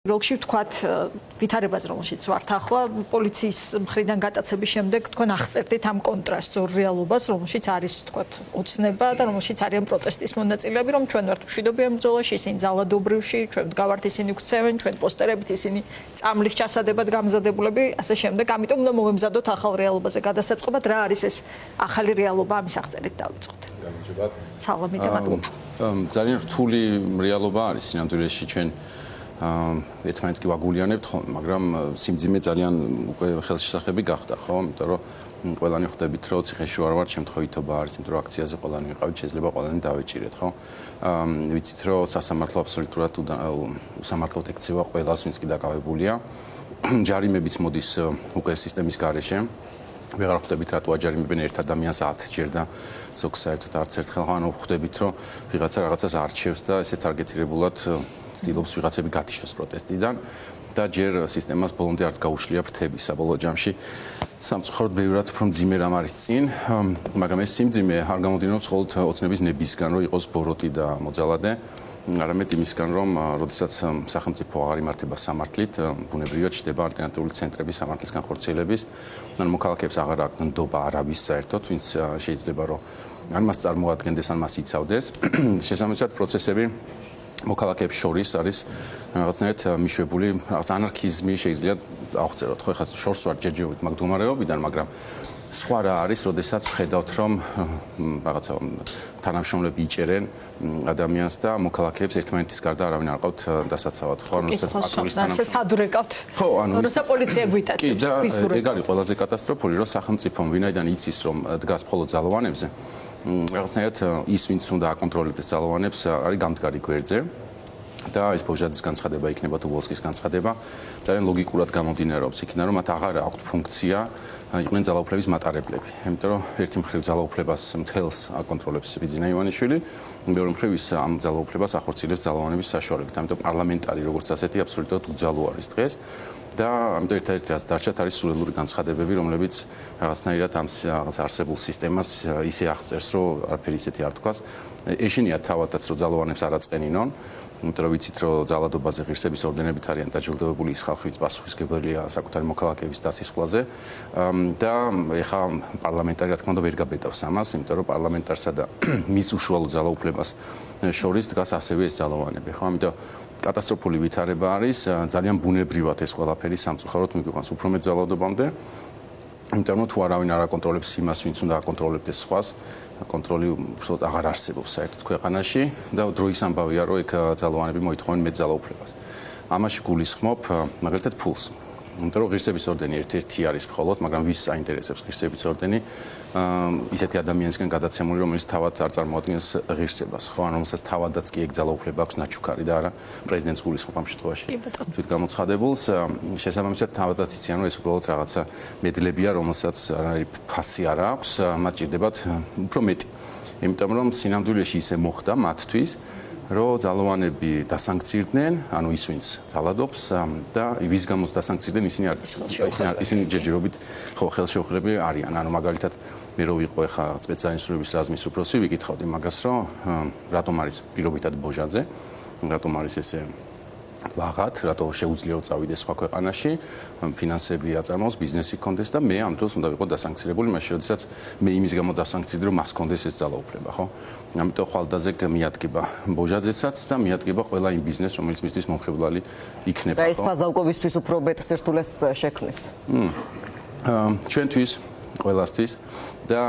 როლში ვთქვათ ვითარებაზე რომელშიც ვართ ახლა პოლიციის მხრიდან გატაცების შემდეგ თქვენ აღწერდით ამ კონტრასტს ორ რეალობას რომელშიც არის ვთქვათ ოცნება და რომელშიც არიან პროტესტის მონაწილეები რომ ჩვენ ვართ მშვიდობიან ბრძოლაში ისინი ძალადობრივში ჩვენ ვდგავართ ისინი გვცემენ ჩვენ პოსტერებით ისინი წამლის ჩასადებად გამზადებულები ასე შემდეგ ამიტომ უნდა მოვემზადოთ ახალ რეალობაზე გადასაწყობად რა არის ეს ახალი რეალობა ამის აღწერით დავიწყოთ სალამი და მადლობა ძალიან რთული რეალობა არის სინამდვილეში ჩვენ ერთმანეთს კი ვაგულიანებთ ხოლმე, მაგრამ სიმძიმე ძალიან უკვე ხელშესახები გახდა, ხო? იმიტომ რომ ყველანი ხვდებით, რომ ციხეში ვარ შემთხვევითობა არის, იმიტომ რომ აქციაზე ყველანი ვიყავით, შეიძლება ყველანი დავეჭირეთ, ხო? ვიცით, რომ სასამართლო აბსოლუტურად უსამართლოდ ექცევა ყველას, ვინც კი დაკავებულია. ჯარიმებიც მოდის უკვე სისტემის გარეშე. ვეღარ ხვდებით რატო აჯარიმებენ ერთ ადამიანს 10 ჯერ და ზოგს საერთოდ არც ერთხელ, ანუ ხვდებით, რომ ვიღაცა რაღაცას არჩევს და ესე ტარგეტირებულად ცდილობს ვიღაცები გათიშოს პროტესტიდან და ჯერ სისტემას ბოლომდე არც გაუშლია ფრთები საბოლოო ჯამში. სამწუხაროდ ბევრად უფრო მძიმე რამ არის წინ, მაგრამ ეს სიმძიმე არ გამომდინარეობს მხოლოდ ოცნების ნებისგან, რომ იყოს ბოროტი და მოძალადე, არამედ იმისგან, რომ როდესაც სახელმწიფო აღარ იმართება სამართლით, ბუნებრივად ჩდება ალტერნატიული ცენტრების სამართლის განხორციელების, ან მოქალაქეებს აღარ აქვს ნდობა არავის საერთოდ, ვინც შეიძლება რომ ან მას წარმოადგენდეს, ან მას იცავდეს. შესაბამისად პროცესები მოქალაქეებს შორის არის რაღაცნაირად მიშვებული, რაღაც ანარქიზმი შეიძლება აღწეროთ, ხო, ეხლა შორს ვარ ჯერჯერობით მაგ მდგომარეობიდან, მაგრამ სხვა რა არის, როდესაც ვხედავთ, რომ რაღაცა თანამშრომლები იჭერენ ადამიანს და მოქალაქეებს ერთმანეთის გარდა არავინ არ ყავთ დასაცავად, ხო, როდესაც პატრულის თანამშრომლები სადურეკავთ. ხო, ანუ როცა პოლიცია გვიტაცებს, ვისურვებთ. ეგ არის ყველაზე კატასტროფული, რომ სახელმწიფომ ვინაიდან იცის, რომ დგას მხოლოდ ძალოვანებზე, რაღაცნაირად ის, ვინც უნდა აკონტროლებდეს ძალოვანებს, არის გამდგარი გვერდზე. და ეს ბოჟაძის განცხადება იქნება თუ ვოლსკის განცხადება ძალიან ლოგიკურად გამომდინარეობს იქიდან რომ მათ აღარ აქვთ ფუნქცია იყვნენ ძალაუფლების მატარებლები. იმიტომ რომ ერთი მხრივ ძალაუფლებას მთელს აკონტროლებს ბიძინა ივანიშვილი, მეორე მხრივ ის ამ ძალაუფლებას ახორციელებს ძალოვანების საშუალებით. ამიტომ პარლამენტარი როგორც ასეთი აბსოლუტურად უძალო არის დღეს და ამიტომ ერთ-ერთი რაც დარჩათ არის სულელური განცხადებები, რომლებიც რაღაცნაირად ამ რაღაც არსებულ სისტემას ისე აღწერს, რომ არაფერი ისეთი არ თქვას. ეშინიათ თავადაც რომ ძალოვანებს არ აწყენინონ. იმიტომ რომ ვიცით რომ ძალადობაზე ღირსების ორდენებით არიან დაჯილდოებული ის ხალხი ვინც პასუხისმგებელია საკუთარი მოქალაქეების დასისხლაზე და ეხა პარლამენტარი რა თქმა უნდა ვერ გაბედავს ამას, იმიტომ რომ პარლამენტარსა და მის უშუალო ძალაუფლებას შორის დგას ასევე ეს ძალოვანები, ხო? ამიტომ კატასტროფული ვითარება არის, ძალიან ბუნებრივად ეს ყველაფერი სამწუხაროდ მიგვიყვანს უფრო მეტ ძალადობამდე. იმიტომ რომ თუ არავინ არ აკონტროლებს იმას, ვინც უნდა აკონტროლებდეს სხვას, კონტროლი უბრალოდ აღარ არსებობს საერთოდ ქვეყანაში და დროის ამბავია, რომ ეგ ძალოვანები მოითხოვენ მეტ ძალაუფლებას. ამაში გულისხმობ მაგალითად ფულს. იმიტომ რომ ღირსების ორდენი ერთ-ერთი არის მხოლოდ, მაგრამ ვის აინტერესებს ღირსების ორდენი, ისეთი ადამიანისგან გადაცემული, რომელიც თავად არ წარმოადგენს ღირსებას, ხო, ან რომელსაც თავადაც კი ეგ ძალაუფლება აქვს ნაჩუქარი და არა პრეზიდენტს გულისხმობ ამ შემთხვევაში. თვით გამოცხადებულს, შესაბამისად თავადაც იციან, რომ ეს უბრალოდ რაღაცა მედლებია, რომელსაც არანაირი ფასი არ აქვს, მათ ჭირდებათ უფრო მეტი. იმიტომ რომ სინამდვილეში ისე მოხდა მათთვის, რომ ძალოვანები დასანქცირდნენ, ანუ ის ვინც ძალადობს და ვის გამოც დასანქცირდნენ, ისინი ჯერჯერობით ხო ხელშეუხლები არიან. ანუ მაგალითად მე რო ვიყო ახლა სპეციალისტების რაზმის უფროსი, ვიკითხავდი მაგას, რომ რატომ არის პირობითად ბოჟაძე, რატომ არის ესე ლაღად, რატო შეუძლია წავიდეს სხვა ქვეყანაში, ფინანსები აწარმოოს, ბიზნესი ჰქონდეს და მე ამ დროს უნდა ვიყო დასანქცირებული, მაშინ როდესაც მე იმის გამო დასანქცირდი, რომ მას ჰქონდეს ეს ძალაუფლება, ხო? ამიტომ ხვალდაზე მიადგება ბოჟაძესაც და მიადგება ყველა იმ ბიზნესს, რომელიც მისთვის მომხიბლალი იქნება, ხო? და ეს ფაზავკოვისთვის უფრო მეტ სირთულეს შექმნის. ჩვენთვის ყველასთვის და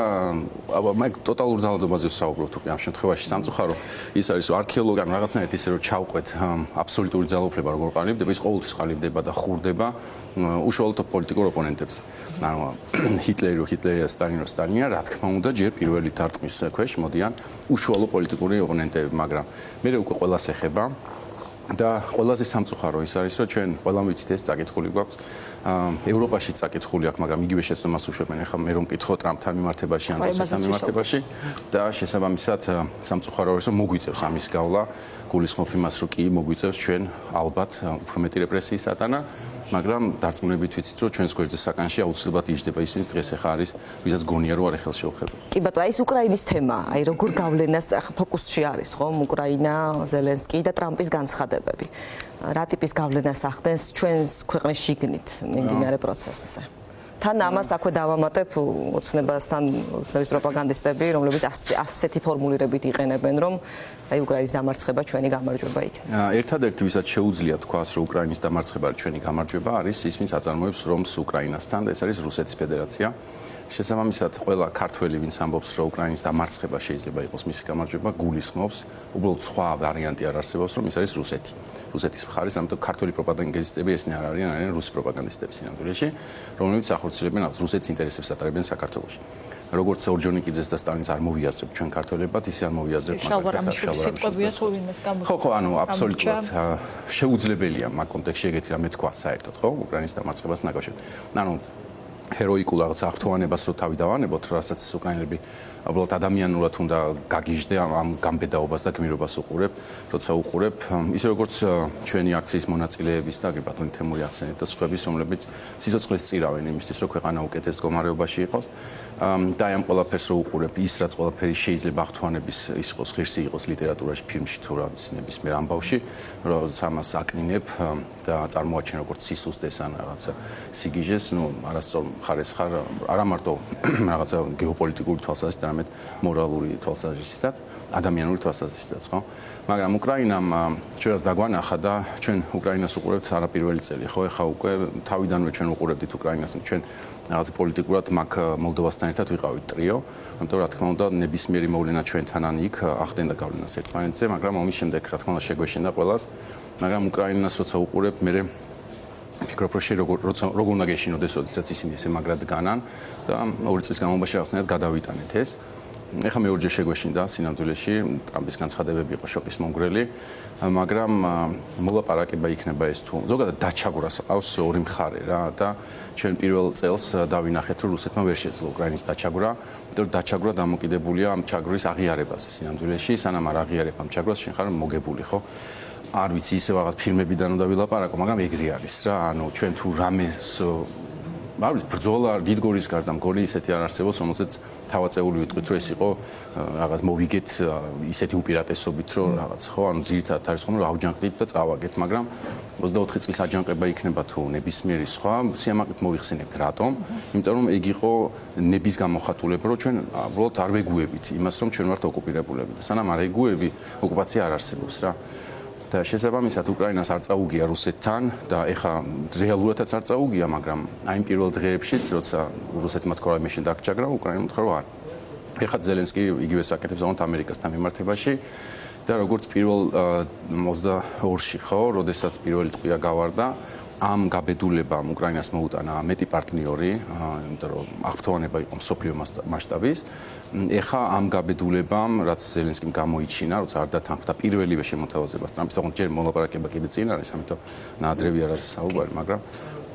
მაგ ტოტალურ ძალადობაზე ვსაუბრობთ უკვე ამ შემთხვევაში სამწუხარო ის არის რომ არქეოლოგია რაღაცნაირად ისე რომ ჩავყვეთ აბსოლუტური ძალაუფლება როგორ ყალიბდება ის ყოველთვის ყალიბდება და ხურდება უშუალოდ პოლიტიკურ ოპონენტებს. ანუ ჰიტლერია სტალინია რა თქმა უნდა ჯერ პირველი თარტყმის ქვეშ მოდიან უშუალო პოლიტიკური ოპონენტები, მაგრამ მე უკვე ყველას ეხება და ყველაზე სამწუხარო ის არის რომ ჩვენ ყველამ ვიცით ეს წაკითხული გვაქვს ევროპაში წაკითხული აქვს, მაგრამ იგივე შეცდომას უშვებენ. ახლა მე რომ მკითხო ტრამპთან მიმართებაში ან რუსეთთან მიმართებაში და შესაბამისად სამწუხარო არის რომ მოგვიწევს ამის გავლა, გულისხმობ იმას რომ კი მოგვიწევს ჩვენ ალბათ უფრო მეტი რეპრესიის ატანა მაგრამ დარწმუნებით ვიცით, რომ ჩვენს გვერდზე საკანში აუცილებლად იჯდება ის, ვინც დღეს ახლა არის, ვისაც გონია, რომ არ ეხელს შეუხებელი. კი ბატონო, აი ეს უკრაინის თემა, აი როგორ გავლენას ფოკუსში არის ხომ უკრაინა, ზელენსკი და ტრამპის განცხადებები. რა ტიპის გავლენას ახდენს ჩვენს ქვეყნის შიგნით მიმდინარე პროცესზე? თან ამას აქვე დავამატებ ოცნებასთან, ოცნების პროპაგანდისტები, რომლებიც ასეთი ფორმულირებით იყენებენ, რომ აი უკრაინის დამარცხება ჩვენი გამარჯვება იქნება. ერთადერთი, ვისაც შეუძლია თქვას, რომ უკრაინის დამარცხება არის ჩვენი გამარჯვება, არის ის, ვინც აწარმოებს რომს უკრაინასთან და ეს არის რუსეთის ფედერაცია. შესაბამისად, ყველა ქართველი, ვინც ამბობს, რომ უკრაინის დამარცხება შეიძლება იყოს მისი გამარჯვება, გულისხმობს, უბრალოდ სხვა ვარიანტი არ არსებობს, რომ ის არის რუსეთი. რუსეთის მხარის, ამიტომ ქართველი პროპაგანდისტები ესენი არ არიან რუსი პროპაგანდისტები სინამდვილეში, რომლებიც ახორციელებენ რუსეთის ინტერესებს ატარებენ საქართველოში. როგორც ორჯონიკიძეს და სტალინს არ მოვიაზრებთ ჩვენ ქართველებად, ისე არ მოვიაზრებთ ხო, ანუ აბსოლუტურად შეუძლებელია მაგ კონტექსტში ეგეთი რამე თქვა საერთოდ, ხო, უკრაინის დამარცხებასთან დაკავშირებით. ანუ ჰეროიკულ რაღაც აღთხოვანებას რო თავი დავანებოთ, რასაც უკრაინელები უბრალოდ ადამიანურად უნდა გაგიჟდე ამ გამბედაობას და გმირობას უყურებ, როცა უყურებ, ისე როგორც ჩვენი აქციის მონაწილეების და ბატონი თემური ახსენეთ და სხვების, რომლებიც სიცოცხლეს წირავენ იმისთვის, რომ ქვეყანა უკეთეს მდგომარეობაში იყოს. და აი ამ ყველაფერს რო უყურებ, ის რაც ყველაფერი შეიძლება აღთხოვანების ის იყოს, ღირსი იყოს ლიტერატურაში, ფილმში თუ რა ვიცი, ნებისმიერ ამბავში, როცა ამას აკნინებ და წარმოაჩენ როგორც სისუსტეს ან რაღაცა სიგიჟეს, ნუ არასწორ მხარეს ხარ არა მარტო რაღაცა გეოპოლიტიკური თვალსაზრისით, არამედ მორალური თვალსაზრისითაც, ადამიანური თვალსაზრისითაც, ხო? მაგრამ უკრაინამ ჩვენს დაგვანახა და ჩვენ უკრაინას უყურებთ არა პირველი წელი, ხო? ეხა უკვე თავიდანვე ჩვენ უყურებდით უკრაინას, ჩვენ რაღაც პოლიტიკურად მაგ მოლდოვასთან ერთად ვიყავით ტრიო, ამიტომ რა თქმა უნდა ნებისმიერი მოვლენა ჩვენთან ან იქ ახდენდა გავლენას ერთმანეთზე, მაგრამ ომის შემდეგ რა თქმა უნდა შეგვეშინდა ყველას, მაგრამ უკრაინას როცა უყურებ, მე ფიქრობ, რომ როგორ უნდა გეშინოდეს, როდესაც ისინი ესე მაგრად განან და 2 წლის განმავლობაში რაღაცნაირად გადავიტანეთ ეს. ეხლა მეორჯერ შეგვეშინდა სინამდვილეში, ტრამპის განცხადებები იყო შოკის მომგვრელი, მაგრამ მოლაპარაკება იქნება ეს თუ ზოგადად დაჩაგვრას ყავს ორი მხარე რა და ჩვენ პირველ წელს დავინახეთ, რომ რუსეთმა ვერ შეძლო უკრაინის დაჩაგვრა, იმიტომ რომ დაჩაგვრა დამოკიდებულია ამ ჩაგვრის აღიარებაზე სინამდვილეში, სანამ არ აღიარებ ამ ჩაგვრას, შენ ხარ მოგებული, ხო? არ ვიცი ისე რაღაც ფილმებიდან უნდა ვილაპარაკო, მაგრამ ეგრე არის რა, ანუ ჩვენ თუ რამეს არ ვიცი ბრძოლა დიდგორის გარდა მგონი ისეთი არ არსებობს, რომელზეც თავაწეული ვიტყვით, რომ ეს იყო რაღაც მოვიგეთ ისეთი უპირატესობით, რომ რაღაც ხო, ანუ ძირითადად არის ხომ რომ ავჯანყდით და წავაგეთ, მაგრამ 24 წლის აჯანყება იქნება თუ ნებისმიერი სხვა, სიამაყით მოიხსენებთ რატომ? იმიტომ რომ ეგ იყო ნების გამოხატულება, რომ ჩვენ უბრალოდ არ ვეგუებით იმას, რომ ჩვენ ვართ ოკუპირებულები და სანამ არ ეგუები, ოკუპაცია არ არსებობს რა. და შესაბამისად უკრაინას არ წაუგია რუსეთთან და ეხა რეალურადაც არ წაუგია, მაგრამ აი პირველ დღეებშიც, როცა რუსეთმა თქვა რომ მაშინ დაგჭაგრა, უკრაინამ თქვა რომ არ. ეხა ზელენსკი იგივე საკეთებს ზოგადად ამერიკასთან მიმართებაში და როგორც პირველ 22-ში ხო, როდესაც პირველი ტყვია გავარდა, ამ გაბედულებამ უკრაინას მოუტანა მეტი პარტნიორი, იმიტომ რომ აღფრთოვანება იყო მსოფლიო მასშტაბის. ეხა ამ გაბედულებამ, რაც ზელენსკიმ გამოიჩინა, როცა არ დათანხმდა პირველივე შემოთავაზებას ტრამპის, თუმცა ჯერ მოლაპარაკება კიდე წინ არის, ამიტომ ნაადრევი არ არის საუბარი, მაგრამ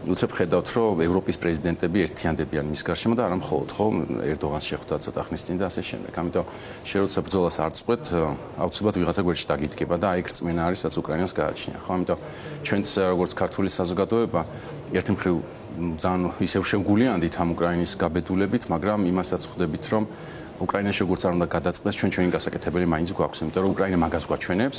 უცებ ხედავთ, რომ ევროპის პრეზიდენტები ერთიანდებიან მის გარშემო და არა მხოლოდ, ხო, ერდოღანს შეხვდა ცოტა ხნის წინ და ასე შემდეგ. ამიტომ შეროცა ბრძოლას არ წყვეთ, აუცილებლად ვიღაცა გვერდში დაგიდგება და აი ეს რწმენა არის, რაც უკრაინას გააჩნია, ხო? ამიტომ ჩვენც როგორც ქართული საზოგადოება ერთი მხრივ ძალიან ისევ შევგულიანდით ამ უკრაინის გაბედულებით, მაგრამ იმასაც ხვდებით, რომ უკრაინაში როგორც არ უნდა გადაწყდეს, ჩვენი გასაკეთებელი მაინც გვაქვს, იმიტომ რომ უკრაინა მაგას გვაჩვენებს,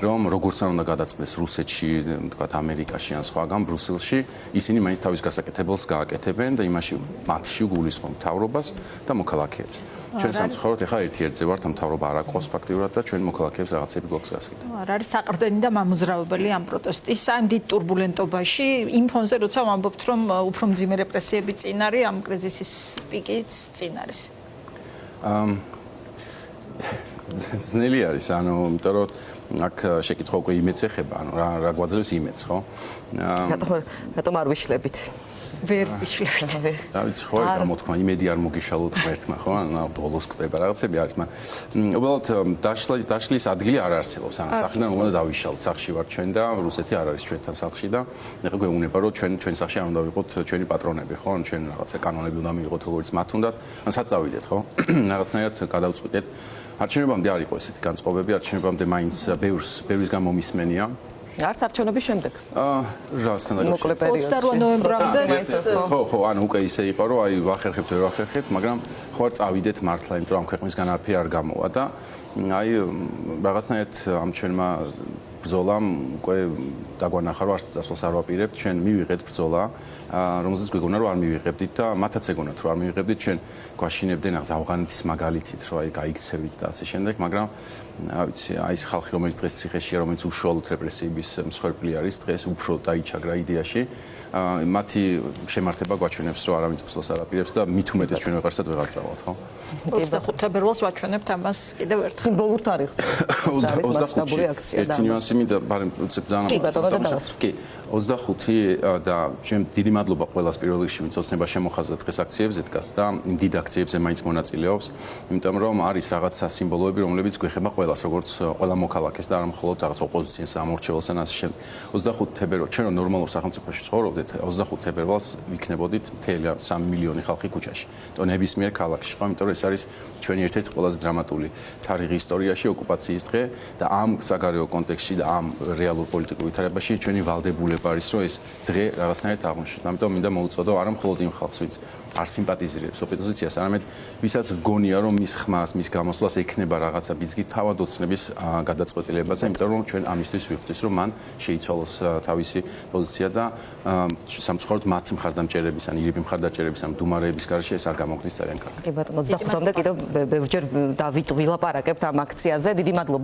რომ როგორც არ უნდა გადაწყდეს რუსეთში, თქვათ ამერიკაში ან სხვაგან ბრუსელში, ისინი მაინც თავის გასაკეთებელს გააკეთებენ და იმაში მათში გულისხმობ მთავრობას და მოქალაქეებს. ჩვენ სამწუხაროდ ეხა ერთ-ერთზე ვართ, მთავრობა არ აყავს ფაქტიურად და ჩვენ მოქალაქეებს რაღაცები გვაქვს გასაკეთებ. არ არის საყრდენი და მამოძრავებელი ამ პროტესტის, ამ დიდ турბულენტობაში, იმ ფონზე, როცა ვამბობთ, რომ უფრო მძიმე რეპრესიები წინ არის, ამ კრიზისის პიკიც წინ არის. ძნელი არის, ანუ იმიტომ რომ აქ შეკითხვა უკვე იმედს ეხება, ანუ რა გვაძლევს იმედს, ხო? რატომ არ ვიშლებით? ვერ ვიშლებთ. რა ვიცი, ხო, გამოთქმა იმედი არ მოგიშალოთ ღმერთმა, ხო? ანუ ბოლოს ხდება რაღაცები არის, მაგრამ უბრალოდ დაშლის ადგილი არ არსებობს. ანუ სახლიდან უნდა დავიშალოთ, სახლში ვარ ჩვენ და რუსეთი არ არის ჩვენთან სახლში და ეხლა გვეუბნება რომ ჩვენ სახლში არ უნდა ვიყოთ ჩვენი პატრონები, ხო? ანუ ჩვენ რაღაცა კანონები უნდა მივიღოთ როგორც მათ უნდათ, ან საწავიდეთ, ხო? რაღაცნაირად გადავწყვიტეთ. არჩევნებამდე არ იყო ესეთი განწყობები, არჩევნებამდე მაინც ბევრს გამომისმენია. არც არჩევნების შემდეგ. რასთან დაკავშირებით? მოკლე პერიოდში. 28 ნოემბრამდე ხო, ანუ უკვე ისე იყო, რომ აი ვახერხებთ, ვერ ვახერხებთ, მაგრამ ხო არ წავიდეთ მართლა, იმიტომ რომ ამ ქვეყნისგან არაფერი არ გამოვა და აი რაღაცნაირად ამ ჩვენმა ბრძოლამ უკვე დაგვანახა, რომ არც წასვლას არ ვაპირებთ, ჩვენ მივიღეთ ბრძოლა, რომელზეც გვეგონა, რომ არ მივიღებდით და მათაც ეგონათ, რომ არ მივიღებდით, ჩვენ გვაშინებდნენ აღარ ავღანეთის მაგალითით, რომ აი გაიქცევით და ასე შემდეგ, მაგრამ რა ვიცი, აი ეს ხალხი, რომელიც დღეს ციხეშია, რომელიც უშუალოდ რეპრესიების მსხვერპლი არის, დღეს უფრო დაიჩაგრა იდეაში, მათი შემართება გვაჩვენებს, რომ არავინ წასვლას არ აპირებს და მით უმეტეს ჩვენ ვეღარსად ვეღარ წავალთ, ხო? 25 თებერვალს ვაჩვენებთ ამას კიდევ ერთხელ. სიმბოლურ თარიღს. 25-ში ერთი ნიუანსი მინდა ბარემ უცებ ძალიან კი 25 და ჩვენ დიდი მადლობა ყველას პირველ რიგში ვინც ოცნება შემოხაზდა დღეს აქციებზე დგას და დიდ აქციებზე მაინც მონაწილეობს იმიტომ რომ არის რაღაცა სიმბოლოები რომლებიც გვეხება ყველას როგორც ყველა მოქალაქეს და არა მხოლოდ რაღაც ოპოზიციას ამორჩეველს ან ასე შემდეგ 25 თებერვალს ჩვენ ნორმალურ სახელმწიფოში ცხოვრობდით 25 თებერვალს ვიქნებოდით მთელი 3 მილიონი ხალხი ქუჩაში то ნებისმიერ ქალაქში ხო იმიტომ რომ ეს არის ჩვენი ერთ-ერთი ყველაზე დრამატული თარიღი ისტორიაში ოკუპაციის დღე და ამ საგარეო კონტექსტში და ამ რეალურ პოლიტიკურ ვითარებაში ჩვენი ვალდებულება არის რომ ეს დღე რაღაცნაირად აღმოჩნდეს. ამიტომ მინდა მოუწოდო არა მხოლოდ იმ ხალხს ვინც არ სიმპათიზირებს ოპოზიციას, არამედ ვისაც გონია რომ მის ხმას, მის გამოსვლას ექნება რაღაცა ბიძგი თავად ოცნების გადაწყვეტილებაზე, იმიტომ რომ ჩვენ ამისთვის ვიხდის რომ მან შეიცვალოს თავისი პოზიცია და სამწუხაროდ მათი მხარდამჭერების ან ირიბი მხარდაჭერების ან დუმარეების გარშე ეს არ გამოგდის ძალიან კარგად. კი ბატონო 25-მდე კიდევ ბევრჯერ ვილაპარაკებთ ამ აქციაზე. დიდი მადლობა.